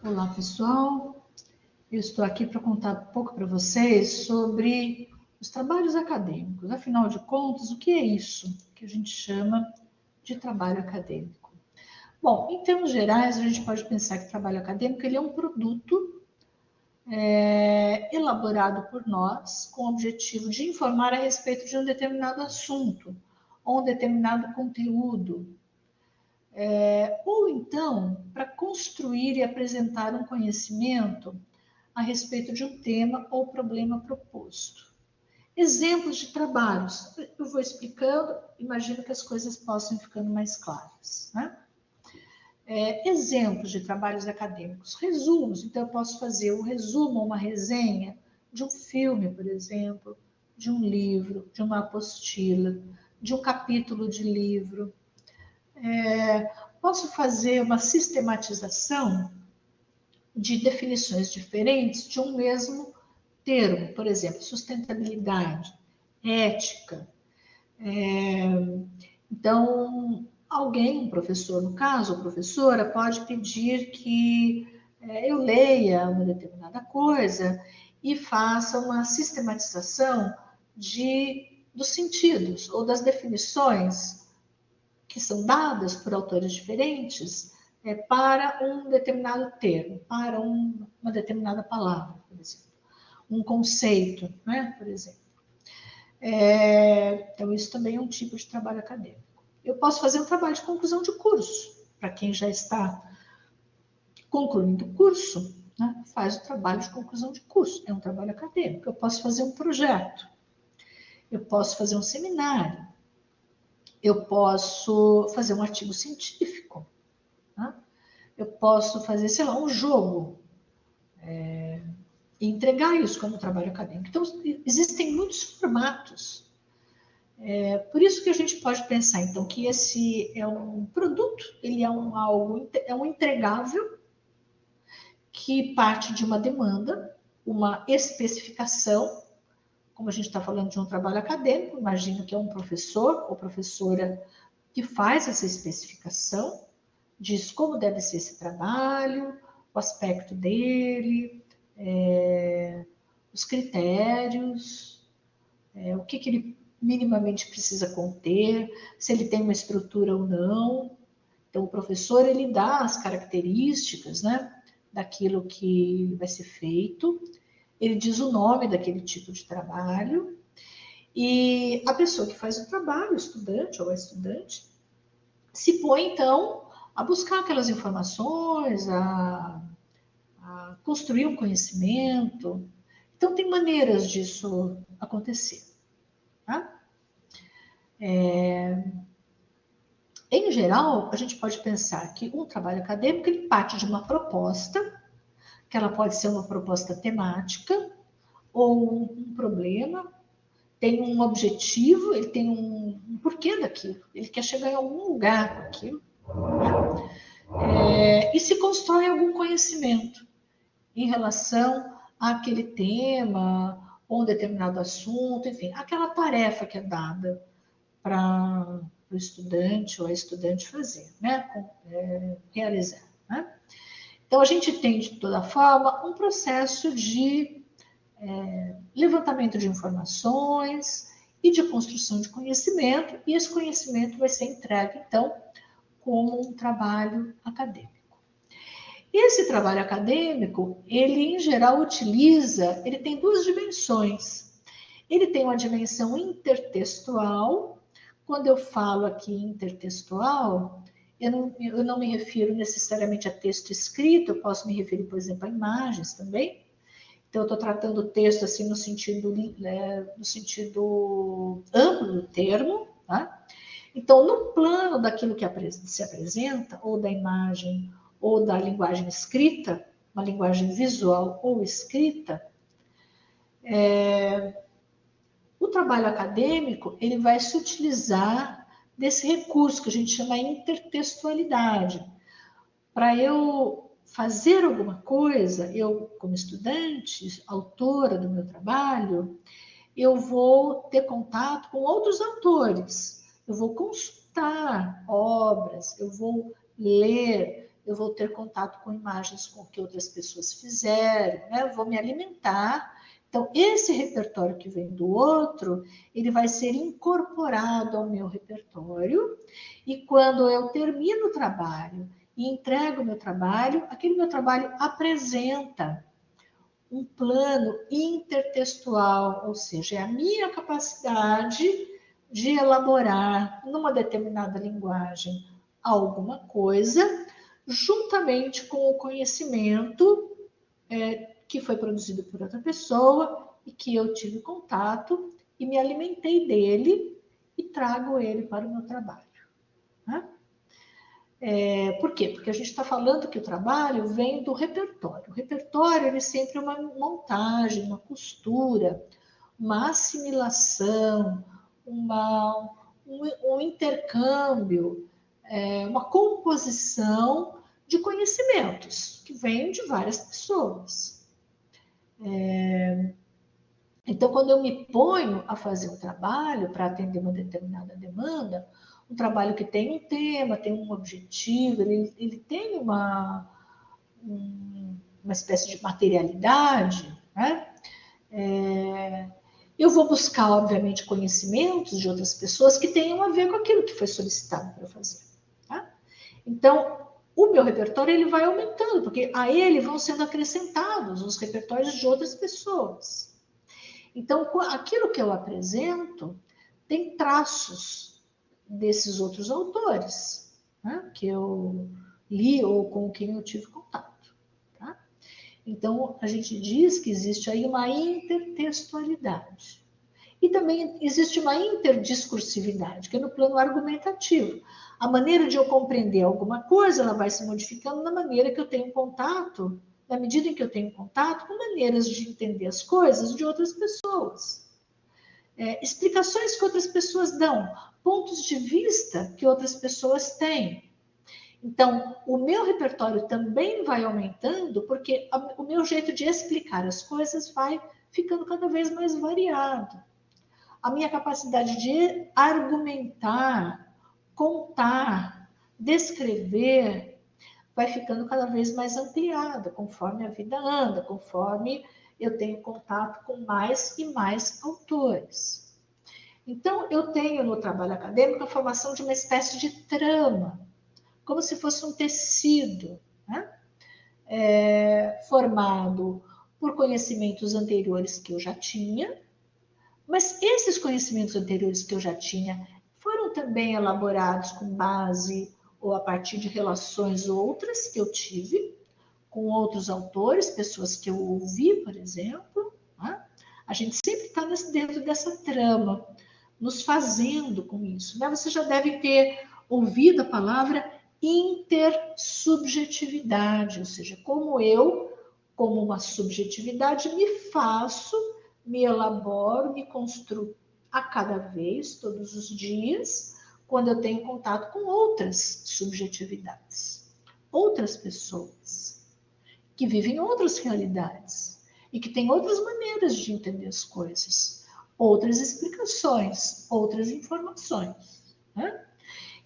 Olá, pessoal. Eu estou aqui para contar um pouco para vocês sobre os trabalhos acadêmicos. Afinal de contas, o que é isso que a gente chama de trabalho acadêmico? Bom, em termos gerais, a gente pode pensar que o trabalho acadêmico ele é um produto elaborado por nós com o objetivo de informar a respeito de um determinado assunto ou um determinado conteúdo, ou então para construir e apresentar um conhecimento a respeito de um tema ou problema proposto. Exemplos de trabalhos. Eu vou explicando, imagino que as coisas possam ir ficando mais claras. Né? Exemplos de trabalhos acadêmicos. Resumos. Então, eu posso fazer um resumo, uma resenha de um filme, por exemplo, de um livro, de uma apostila, de um capítulo de livro. Posso fazer uma sistematização de definições diferentes de um mesmo termo, por exemplo, sustentabilidade, ética. Então, alguém, um professor no caso, ou professora, pode pedir que eu leia uma determinada coisa e faça uma sistematização dos sentidos ou das definições que são dadas por autores diferentes para um determinado termo, para uma determinada palavra, por exemplo, um conceito, né, por exemplo. Então, isso também é um tipo de trabalho acadêmico. Eu posso fazer um trabalho de conclusão de curso, para quem já está concluindo o curso, né, faz o trabalho de conclusão de curso, é um trabalho acadêmico. Eu posso fazer um projeto, eu posso fazer um seminário, eu posso fazer um artigo científico, né? Eu posso fazer, sei lá, um jogo e entregar isso como trabalho acadêmico. Então, existem muitos formatos. Por isso que a gente pode pensar, então, que esse é um produto, ele é um entregável que parte de uma demanda, uma especificação, como a gente está falando de um trabalho acadêmico, imagino que é um professor ou professora que faz essa especificação, diz como deve ser esse trabalho, o aspecto dele, os critérios, o que ele minimamente precisa conter, se ele tem uma estrutura ou não. Então, o professor, ele dá as características, né, daquilo que vai ser feito, ele diz o nome daquele tipo de trabalho, e a pessoa que faz o trabalho, o estudante ou a estudante, se põe, então, a buscar aquelas informações, a construir um conhecimento. Então, tem maneiras disso acontecer. Tá? Em geral, a gente pode pensar que um trabalho acadêmico ele parte de uma proposta, que ela pode ser uma proposta temática ou um problema, tem um objetivo, ele tem um porquê daquilo, ele quer chegar em algum lugar com aquilo, e se constrói algum conhecimento em relação àquele tema ou um determinado assunto, enfim, aquela tarefa que é dada para o estudante ou a estudante fazer, né? Realizar. Né? Então, a gente tem, de toda forma, um processo de levantamento de informações e de construção de conhecimento, e esse conhecimento vai ser entregue, então, como um trabalho acadêmico. Esse trabalho acadêmico, ele, em geral, ele tem duas dimensões. Ele tem uma dimensão intertextual. Quando eu falo aqui intertextual, eu não me refiro necessariamente a texto escrito, eu posso me referir, por exemplo, a imagens também. Então, eu estou tratando o texto assim no sentido amplo do termo. Tá? Então, no plano daquilo que se apresenta, ou da imagem, ou da linguagem escrita, uma linguagem visual ou escrita, o trabalho acadêmico ele vai se utilizar desse recurso que a gente chama de intertextualidade. Para eu fazer alguma coisa, eu, como estudante, autora do meu trabalho, eu vou ter contato com outros autores, eu vou consultar obras, eu vou ler, eu vou ter contato com imagens com que outras pessoas fizeram, né? Eu vou me alimentar. Então, esse repertório que vem do outro, ele vai ser incorporado ao meu repertório, e quando eu termino o trabalho e entrego o meu trabalho, aquele meu trabalho apresenta um plano intertextual, ou seja, é a minha capacidade de elaborar numa determinada linguagem alguma coisa, juntamente com o conhecimento que foi produzido por outra pessoa e que eu tive contato e me alimentei dele e trago ele para o meu trabalho. Né? Por quê? Porque a gente está falando que o trabalho vem do repertório. O repertório ele sempre é uma montagem, uma costura, uma assimilação, um intercâmbio, uma composição de conhecimentos que vêm de várias pessoas. Então, quando eu me ponho a fazer um trabalho para atender uma determinada demanda, um trabalho que tem um tema, tem um objetivo, ele tem uma espécie de materialidade, né? Eu vou buscar, obviamente, conhecimentos de outras pessoas que tenham a ver com aquilo que foi solicitado para eu fazer. Tá? Então, o meu repertório ele vai aumentando, porque a ele vão sendo acrescentados os repertórios de outras pessoas. Então, aquilo que eu apresento tem traços desses outros autores, né, que eu li ou com quem eu tive contato. Tá? Então, a gente diz que existe aí uma intertextualidade. E também existe uma interdiscursividade, que é no plano argumentativo. A maneira de eu compreender alguma coisa, ela vai se modificando na maneira que eu tenho contato, na medida em que eu tenho contato com maneiras de entender as coisas de outras pessoas. Explicações que outras pessoas dão, pontos de vista que outras pessoas têm. Então, o meu repertório também vai aumentando, porque o meu jeito de explicar as coisas vai ficando cada vez mais variado. A minha capacidade de argumentar, contar, descrever, vai ficando cada vez mais ampliada, conforme a vida anda, conforme eu tenho contato com mais e mais autores. Então, eu tenho no trabalho acadêmico a formação de uma espécie de trama, como se fosse um tecido, né? Formado por conhecimentos anteriores que eu já tinha, mas esses conhecimentos anteriores que eu já tinha foram também elaborados com base ou a partir de relações outras que eu tive com outros autores, pessoas que eu ouvi, por exemplo. Né? A gente sempre está dentro dessa trama, nos fazendo com isso. Né? Você já deve ter ouvido a palavra intersubjetividade, ou seja, como eu, como uma subjetividade, me faço, me elaboro, me construo a cada vez, todos os dias, quando eu tenho contato com outras subjetividades, outras pessoas, que vivem outras realidades e que têm outras maneiras de entender as coisas, outras explicações, outras informações. Né?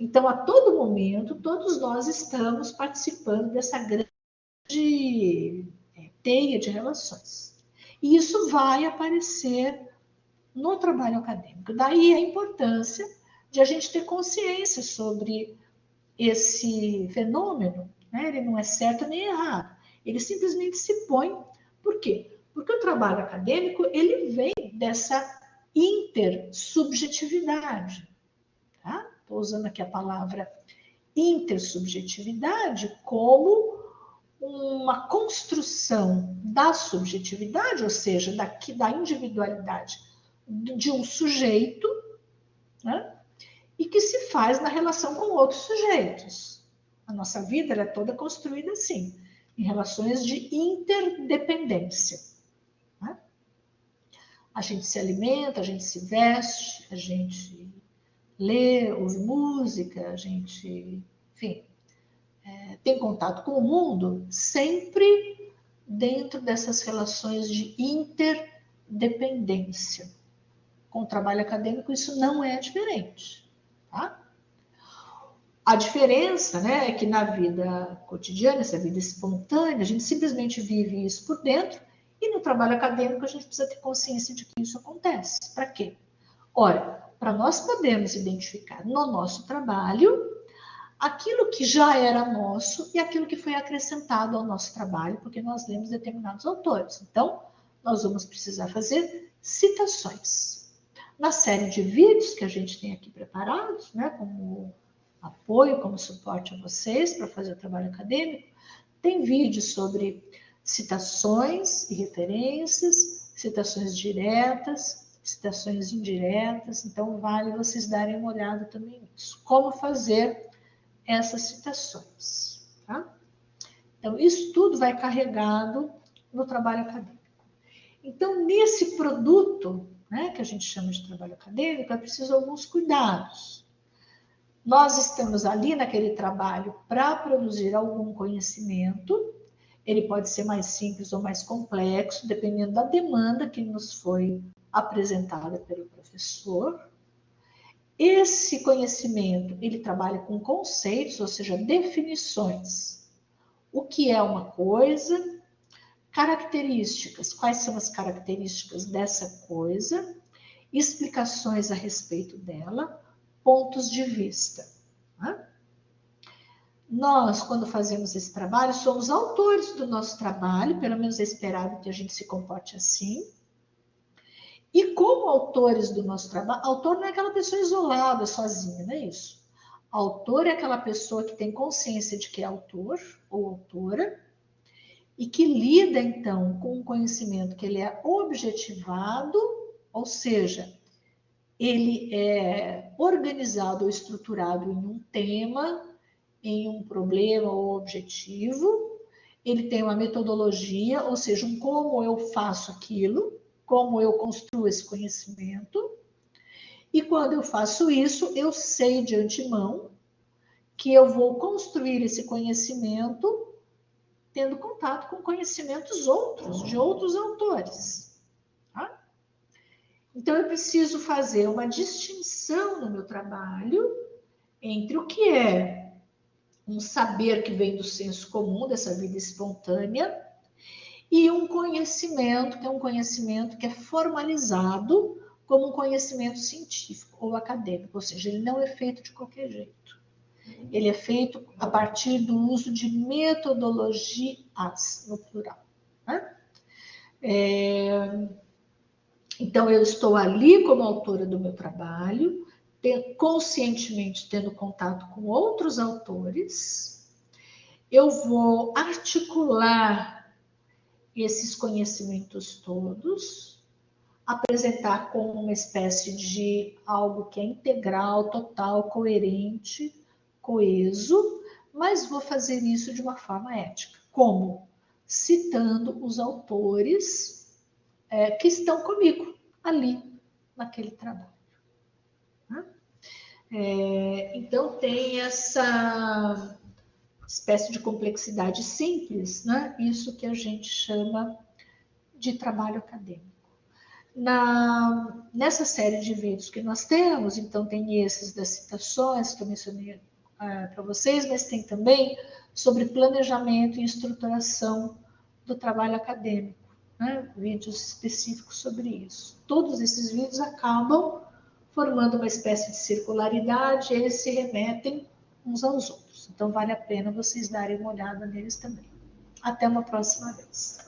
Então, a todo momento, todos nós estamos participando dessa grande teia de relações. E isso vai aparecer no trabalho acadêmico. Daí a importância de a gente ter consciência sobre esse fenômeno. Né? Ele não é certo nem errado. Ele simplesmente se põe. Por quê? Porque o trabalho acadêmico ele vem dessa intersubjetividade. Tá? Estou usando aqui a palavra intersubjetividade como uma construção da subjetividade, ou seja, da individualidade de um sujeito, né? E que se faz na relação com outros sujeitos. A nossa vida é toda construída assim, em relações de interdependência. Né? A gente se alimenta, a gente se veste, a gente lê, ouve música, a gente, enfim, tem contato com o mundo sempre dentro dessas relações de interdependência. Com o trabalho acadêmico, isso não é diferente. Tá? A diferença, né, é que na vida cotidiana, essa vida espontânea, a gente simplesmente vive isso por dentro, e no trabalho acadêmico a gente precisa ter consciência de que isso acontece. Para quê? Ora, para nós podermos identificar no nosso trabalho aquilo que já era nosso e aquilo que foi acrescentado ao nosso trabalho, porque nós lemos determinados autores. Então, nós vamos precisar fazer citações. Na série de vídeos que a gente tem aqui preparados, né, como apoio, como suporte a vocês para fazer o trabalho acadêmico, tem vídeos sobre citações e referências, citações diretas, citações indiretas, então vale vocês darem uma olhada também nisso. Como fazer essas citações, tá? Então, isso tudo vai carregado no trabalho acadêmico. Então, nesse produto, né, que a gente chama de trabalho acadêmico, é preciso alguns cuidados. Nós estamos ali naquele trabalho para produzir algum conhecimento, ele pode ser mais simples ou mais complexo, dependendo da demanda que nos foi apresentada pelo professor. Esse conhecimento, ele trabalha com conceitos, ou seja, definições. O que é uma coisa, características, quais são as características dessa coisa, explicações a respeito dela, pontos de vista. Né? Nós, quando fazemos esse trabalho, somos autores do nosso trabalho, pelo menos é esperado que a gente se comporte assim. E como autores do nosso trabalho, autor não é aquela pessoa isolada, sozinha, não é isso. Autor é aquela pessoa que tem consciência de que é autor ou autora e que lida, então, com um conhecimento que ele é objetivado, ou seja, ele é organizado ou estruturado em um tema, em um problema ou objetivo, ele tem uma metodologia, ou seja, um como eu faço aquilo, como eu construo esse conhecimento, e quando eu faço isso, eu sei de antemão que eu vou construir esse conhecimento tendo contato com conhecimentos outros, de outros autores. Tá? Então, eu preciso fazer uma distinção no meu trabalho entre o que é um saber que vem do senso comum, dessa vida espontânea, e um conhecimento, que é um conhecimento que é formalizado como um conhecimento científico ou acadêmico, ou seja, ele não é feito de qualquer jeito. Ele é feito a partir do uso de metodologias, no plural. Né? Então, eu estou ali como autora do meu trabalho, conscientemente tendo contato com outros autores, eu vou articular esses conhecimentos todos, apresentar como uma espécie de algo que é integral, total, coerente, coeso, mas vou fazer isso de uma forma ética. Como? Citando os autores que estão comigo ali, naquele trabalho. Então, tem essa espécie de complexidade simples, né? Isso que a gente chama de trabalho acadêmico. Nessa série de vídeos que nós temos, então tem esses das citações que eu mencionei para vocês, mas tem também sobre planejamento e estruturação do trabalho acadêmico, né? Vídeos específicos sobre isso. Todos esses vídeos acabam formando uma espécie de circularidade, eles se remetem uns aos outros. Então, vale a pena vocês darem uma olhada neles também. Até uma próxima vez.